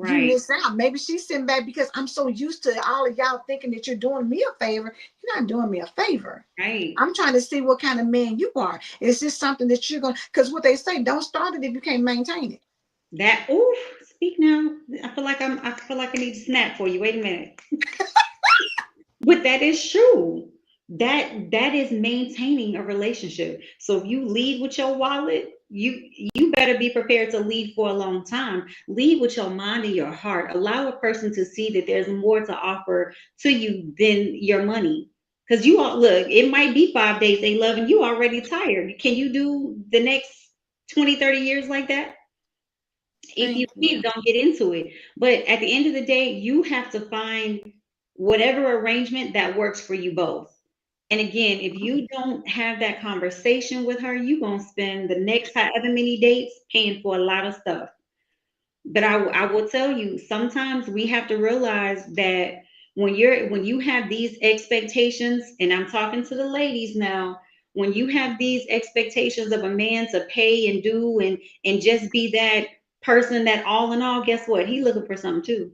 You right, miss out. Maybe she's sitting back because I'm so used to all of y'all thinking that you're doing me a favor. You're not doing me a favor. right. I'm trying to see what kind of man you are. Is this something that you're going to, because what they say, don't start it if you can't maintain it. That oof, speak now. I feel like I need to snap for you. Wait a minute. But that is true. That is maintaining a relationship. So if you lead with your wallet, you better be prepared to lead for a long time. Lead with your mind and your heart. Allow a person to see that there's more to offer to you than your money. Because you all look, it might be 5 days they love and you already tired. Can you do the next 20, 30 years like that? If you Thank can't, you. don't get into it. But at the end of the day, you have to find whatever arrangement that works for you both. And again, if you don't have that conversation with her, you're going to spend the next however many dates paying for a lot of stuff. But I will tell you, sometimes we have to realize that when you have these expectations, and I'm talking to the ladies now, when you have these expectations of a man to pay and do and just be that person that all in all, guess what? He looking for something too.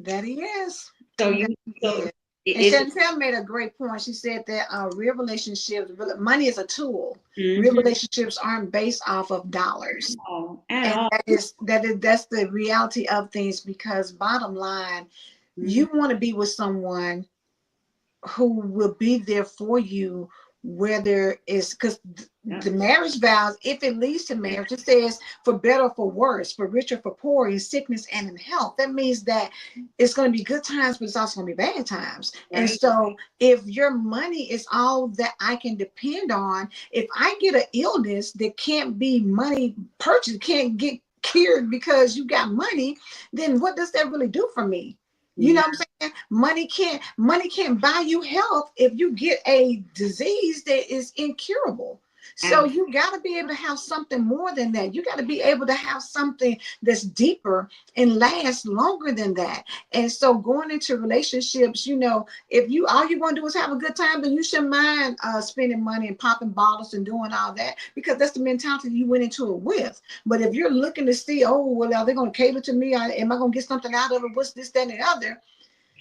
That he is. So That you he so is. And it's Chantel made a great point. She said that real relationships, money is a tool. Real mhm, relationships aren't based off of dollars. at And all. that's the reality of things, because bottom line, Mhm, you want to be with someone who will be there for you, whether it's because yeah, the marriage vows, if it leads to marriage, it says for better or for worse, for richer, for poor, in sickness and in health. That means that it's going to be good times, but it's also going to be bad times. And right, so if your money is all that I can depend on, if I get an illness that can't be money purchased, can't get cured because you got money, then what does that really do for me? You know yeah, what I'm saying? Money can't buy you health if you get a disease that is incurable. So ab- you got to be able to have something more than that. You got to be able to have something that's deeper and last longer than that. And so going into relationships, if you all you want to do is have a good time, then you shouldn't mind spending money and popping bottles and doing all that, because that's the mentality you went into it with. But if you're looking to see, oh, well, are they going to cater to me? Am I going to get something out of it? What's this, that, and the other?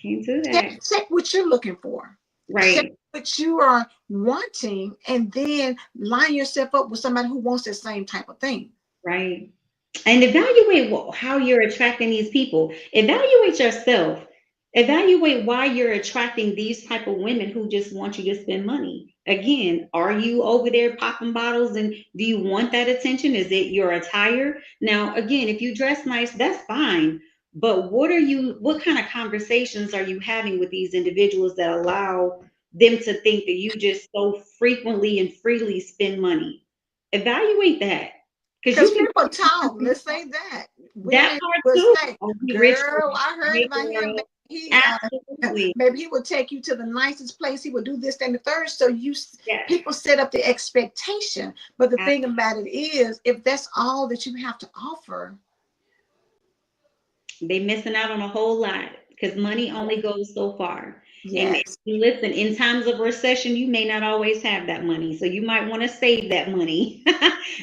can't do Check, that. check what you're looking for. Check Right. what you are wanting, and then line yourself up with somebody who wants the same type of thing. Right. And evaluate how you're attracting these people. Evaluate yourself. Evaluate why you're attracting these type of women who just want you to spend money. Again, are you over there popping bottles and do you want that attention? Is it your attire? Now, again, if you dress nice, that's fine. But what kind of conversations are you having with these individuals that allow them to think that you just so frequently and freely spend money? Evaluate that. Because Because you can people talk, let's say that. that Women part will too. say, Oh, he rich girl, girl, I heard make about him. girl. He Absolutely. maybe he would take you to the nicest place. He would do this and the third. So Yes. people set up the expectation. But the Ab- thing about it is, if that's all that you have to offer, They missing out on a whole lot because money only goes so far. And yes, listen, in times of recession, you may not always have that money. So you might want to save that money.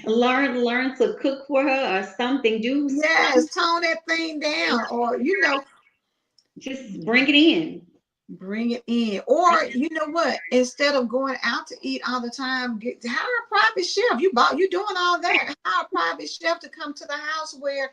Learn to cook for her or something. Do yes, something. tone that thing down, or Just bring it in. bring it in. Or you know what? Instead of going out to eat all the time, hire a private chef. You doing all that. Hire a private chef to come to the house where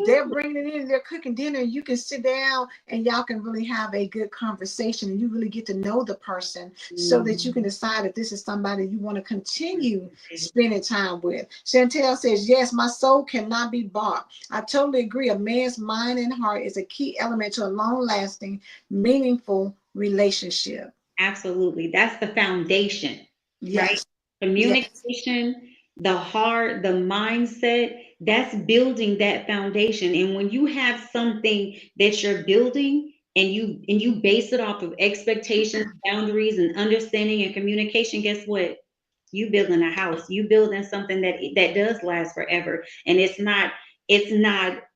they're Absolutely. bringing it in, they're cooking dinner, and you can sit down and y'all can really have a good conversation, and you really get to know the person so that you can Mhm. decide if this is somebody you want to continue spending time with. Chantel says, yes, my soul cannot be bought. I totally agree. A man's mind and heart is a key element to a long-lasting, meaningful relationship. Absolutely. That's the foundation, right? Yes, yes. Communication, the heart, the mindset, that's building that foundation. And when you have something that you're building and you base it off of expectations, boundaries, and understanding and communication, guess what? You building a house. You building something that does last forever. And it's not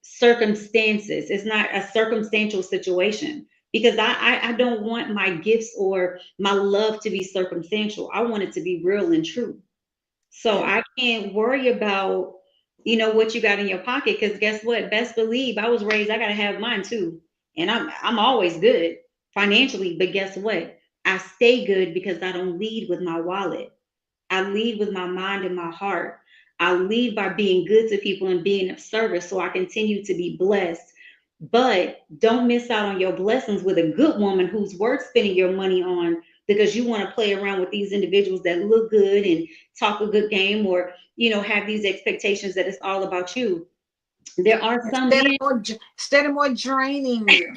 circumstances. It's not a circumstantial situation because I don't want my gifts or my love to be circumstantial. I want it to be real and true. So Yeah. I can't worry about, what you got in your pocket because guess what? Best believe I was raised, I gotta have mine too. And I'm always good financially, but guess what? I stay good because I don't lead with my wallet. I lead with my mind and my heart. I lead by being good to people and being of service so I continue to be blessed. But don't miss out on your blessings with a good woman who's worth spending your money on because you want to play around with these individuals that look good and talk a good game, or have these expectations that it's all about you. There are some men. Instead of more draining you.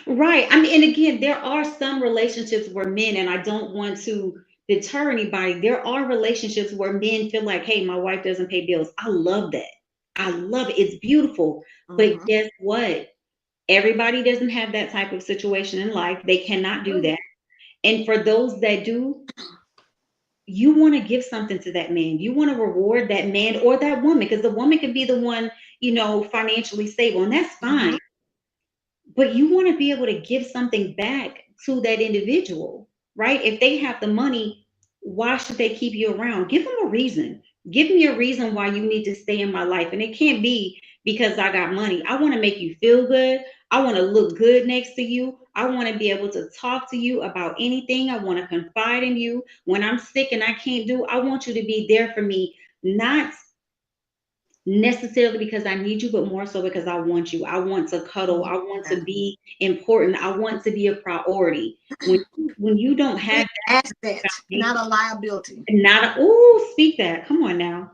Right. I mean, and again, there are some relationships where men, and I don't want to deter anybody, there are relationships where men feel like, hey, my wife doesn't pay bills. I love that. I love it. It's beautiful. But guess what? Everybody doesn't have that type of situation in life. They cannot do that. And for those that do, you want to give something to that man. You want to reward that man or that woman, because the woman could be the one, financially stable, and that's fine. But you want to be able to give something back to that individual, right? If they have the money, why should they keep you around? Give them a reason. Give me a reason why you need to stay in my life. And it can't be because I got money. I want to make you feel good. I want to look good next to you. I want to be able to talk to you about anything. I want to confide in you. When I'm sick and I can't do, I want you to be there for me, not necessarily because I need you, but more so because I want you. I want to cuddle. I want to be important. I want to be a priority. When you don't have that asset, not a liability. Speak that. Come on now.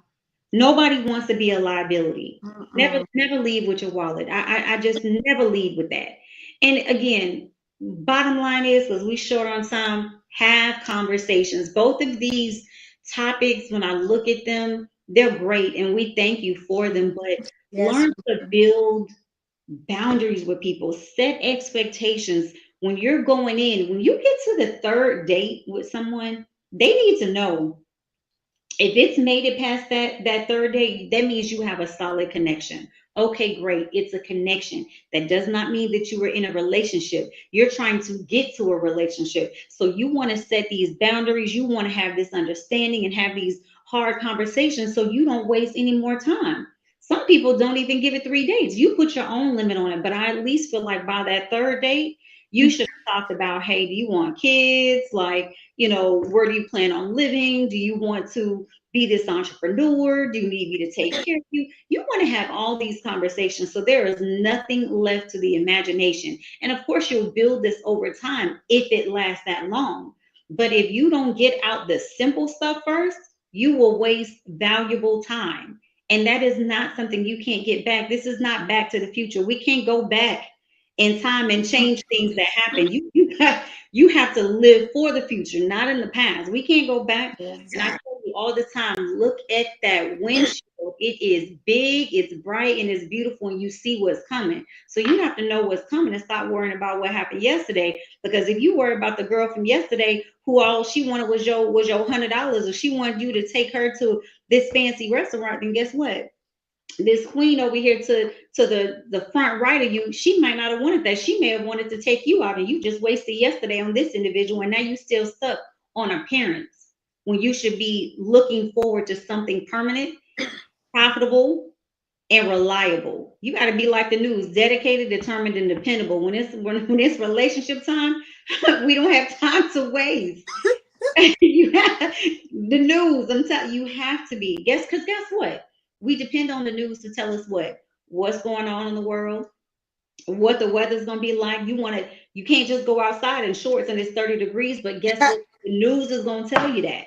Nobody wants to be a liability. Never leave with your wallet. I just never leave with that. And again, bottom line is, because we short on time, have conversations. Both of these topics, when I look at them, they're great and we thank you for them, but learn to build boundaries with people, set expectations. When you're going in, when you get to the third date with someone, they need to know if it's made it past that third date, that means you have a solid connection. Okay, great. It's a connection. That does not mean that you were in a relationship. You're trying to get to a relationship. So you want to set these boundaries. You want to have this understanding and have these hard conversations so you don't waste any more time. Some people don't even give it 3 dates. You put your own limit on it, but I at least feel like by that third date, you should have talked about, hey, do you want kids? Like, where do you plan on living? Do you want to be this entrepreneur? Do you need me to take care of you? You want to have all these conversations. So there is nothing left to the imagination. And of course, you'll build this over time if it lasts that long. But if you don't get out the simple stuff first, you will waste valuable time. And that is not something you can't get back. This is not Back to the Future. We can't go back in time and change things that happen. You have to live for the future, not in the past. We can't go back. Exactly. And I tell you all the time, look at that windshield. It is big, it's bright, and it's beautiful, and you see what's coming. So you have to know what's coming and stop worrying about what happened yesterday. Because if you worry about the girl from yesterday who all she wanted was your $100, or she wanted you to take her to this fancy restaurant, then guess what? This queen over here to the front right of you, she might not have wanted that. She may have wanted to take you out, and you just wasted yesterday on this individual, and now you still stuck on appearance when you should be looking forward to something permanent, profitable, and reliable. You got to be like the news, dedicated, determined, and dependable. When it's relationship time, we don't have time to waste. You have the news. I'm telling you, have to be. Guess what? We depend on the news to tell us what's going on in the world, what the weather's gonna be like. You can't just go outside in shorts and it's 30 degrees, but guess what? The news is gonna tell you that.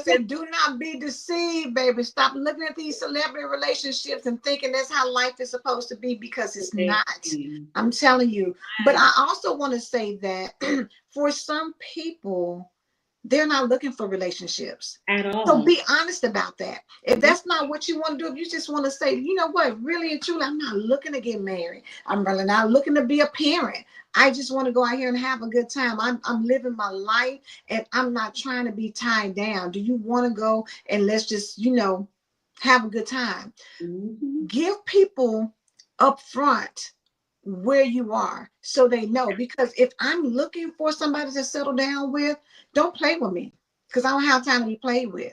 Said, do not be deceived, baby. Stop looking at these celebrity relationships and thinking that's how life is supposed to be, because it's not. I'm telling you. But I also want to say that for some people, they're not looking for relationships at all. So be honest about that. If that's not what you want to do, if you just want to say, you know what, really and truly, I'm not looking to get married. I'm really not looking to be a parent. I just want to go out here and have a good time. I'm living my life and I'm not trying to be tied down. Do you want to go and let's just, have a good time? Give people up front where you are so they know, because if I'm looking for somebody to settle down with, don't play with me, because I don't have time to be played with.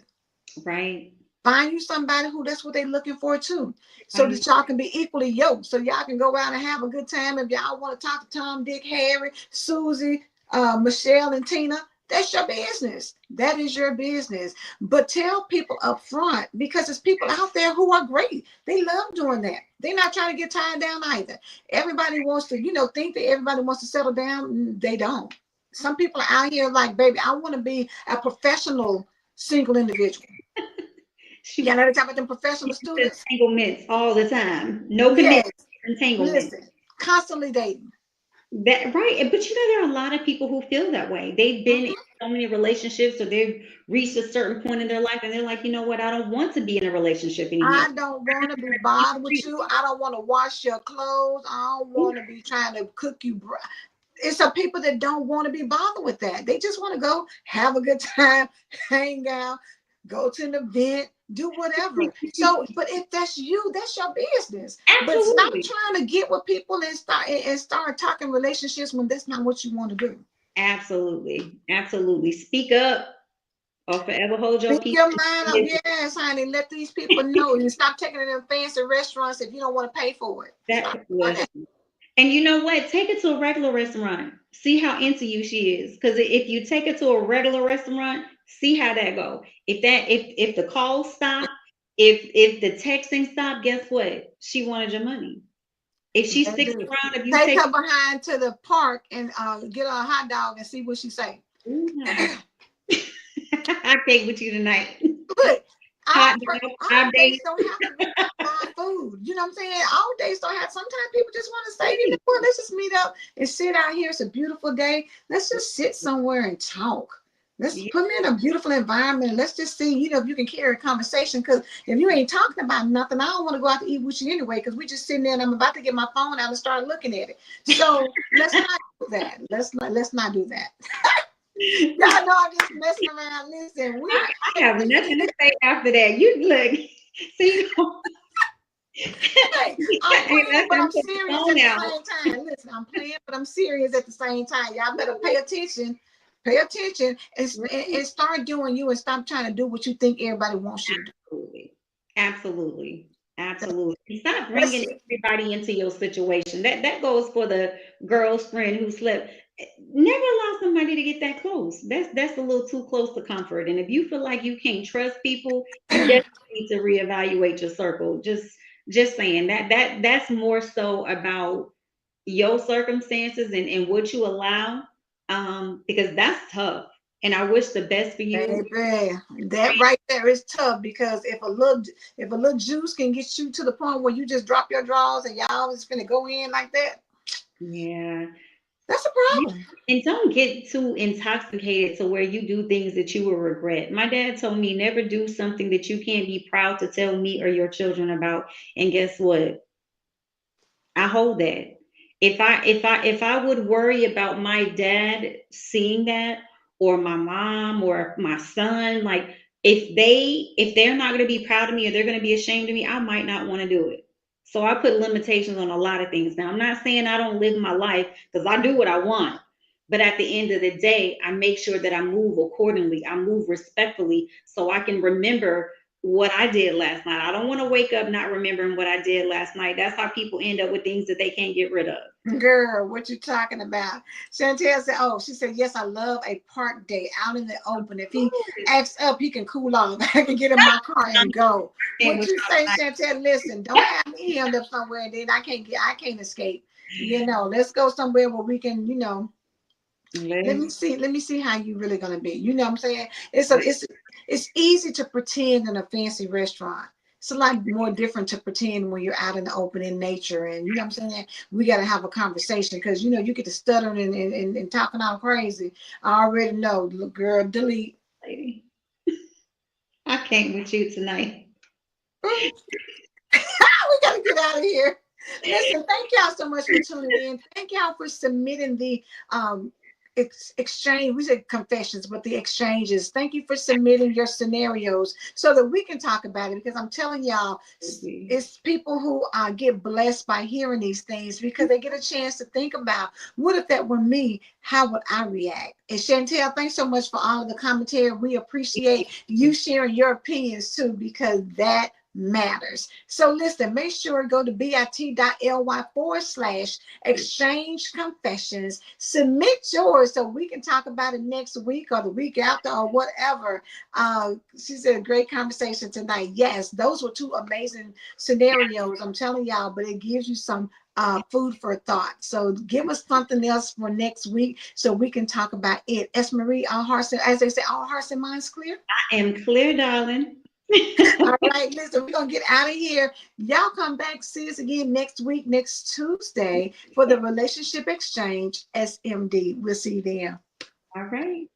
Right. Find you somebody who that's what they're looking for too, so that y'all can be equally yoked, so y'all can go out and have a good time. If y'all want to talk to Tom, Dick, Harry, Susie, Michelle, and Tina, that's your business. That is your business. But tell people up front, because there's people out there who are great. They love doing that. They're not trying to get tied down either. Everybody wants to, think that everybody wants to settle down. They don't. Some people are out here like, baby, I want to be a professional single individual. She Yeah, now they talk about them professional students. entanglements all the time. No connection, Yes, entanglement. listen, constantly dating. That right, but you know there are a lot of people who feel that way. They've been in Mhm. so many relationships, or they've reached a certain point in their life, and they're like, you know what, I don't want to be in a relationship anymore. I don't want to be bothered with you. I don't want to wash your clothes. I don't want to be trying to cook you. It's some people that don't want to be bothered with that. They just want to go have a good time, hang out, go to an event, do whatever. So, but if that's you, that's your business. But stop Absolutely, trying to get with people and start talking relationships when that's not what you want to do. absolutely, absolutely. Speak up or forever hold your Speak peace. your mind up, yes, honey. Let these people know, and stop taking it in fancy restaurants if you don't want to pay for it. Stop That doing was, that. and you know what? Take it to a regular restaurant. See how into you she is. Because if you take it to a regular restaurant, see how that go. If the calls stop, if the texting stop, guess what? She wanted your money. If she sticks Baby, around, if you take take, her behind to the park and get her a hot dog and see what she say. ooh, I cake with you tonight. Look, Hot dog, all hot dates date. don't have to be buy food. You know what I'm saying? All dates don't have. Sometimes people just want to say, you know what? Let's just meet up and sit out here. It's a beautiful day. Let's just sit somewhere and talk. Let's Yeah, put me in a beautiful environment. Let's just see, you know, if you can carry a conversation. Because if you ain't talking about nothing, I don't want to go out to eat with you anyway. Because we just sitting there and I'm about to get my phone out and start looking at it. So let's not do that. Let's not do that. Y'all know I'm just messing around. Listen, we I have nothing to say after that. You look, see, hey, I'm ain't playing, but nothing I'm to put the serious phone at the out. same time. Listen, I'm playing, but I'm serious at the same time. Y'all better pay attention. Pay attention and start doing you and stop trying to do what you think everybody wants you to do. Absolutely. Absolutely. Absolutely. Stop That's bringing it. everybody into your situation. That goes for the girl's friend who slept. Never allow somebody to get that close. That's a little too close to comfort. And if you feel like you can't trust people, you definitely need to reevaluate your circle. Just saying that's more so about your circumstances and what you allow. Because that's tough. And I wish the best for you. Baby, that right there is tough because if a little juice can get you to the point where you just drop your drawers and y'all just finna go in like that, Yeah. that's a problem. And don't get too intoxicated to where you do things that you will regret. My dad told me never do something that you can't be proud to tell me or your children about. And guess what? I hold that. If I would worry about my dad seeing that, or my mom or my son, like if they're not going to be proud of me or they're going to be ashamed of me, I might not want to do it. So I put limitations on a lot of things. Now I'm not saying I don't live my life because I do what I want. But at the end of the day, I make sure that I move accordingly. I move respectfully so I can remember what I did last night. I don't want to wake up not remembering what I did last night. That's how people end up with things that they can't get rid of. Girl, what you talking about? Chantel said, oh, she said, yes, I love a park day out in the open. If he acts up, he can cool off. I can get in my car and go. And What with you say, Chantel? Listen, don't have me end up somewhere and then I can't escape. Let's go somewhere where we can, let me see how you really gonna be. You know what I'm saying? It's easy to pretend in a fancy restaurant. It's a lot more different to pretend when you're out in the open in nature. And you know what I'm saying? We gotta have a conversation because you get to stuttering and talking all crazy. I already know, look, girl, delete. lady, I can't with you tonight. We gotta get out of here. Listen, thank y'all so much for tuning in. Thank y'all for submitting the exchange. We said confessions, but the exchanges. Thank you for submitting your scenarios so that we can talk about it. Because I'm telling y'all, it's people who get blessed by hearing these things because they get a chance to think about what if that were me? How would I react? And Chantel, thanks so much for all of the commentary. We appreciate you sharing your opinions too, because that matters. So listen, make sure to go to bit.ly/exchange confessions. Submit yours so we can talk about it next week or the week after or whatever. She said, great conversation tonight. Yes, those were two amazing scenarios. I'm telling y'all, but it gives you some food for thought. So give us something else for next week so we can talk about it. Marie, our hearts, as they say, our hearts and minds clear. I am clear, darling. All right, listen, we're gonna get out of here. Y'all come back, see us again next week, next Tuesday, for the Relationship Exchange SMD. We'll see you there. All right.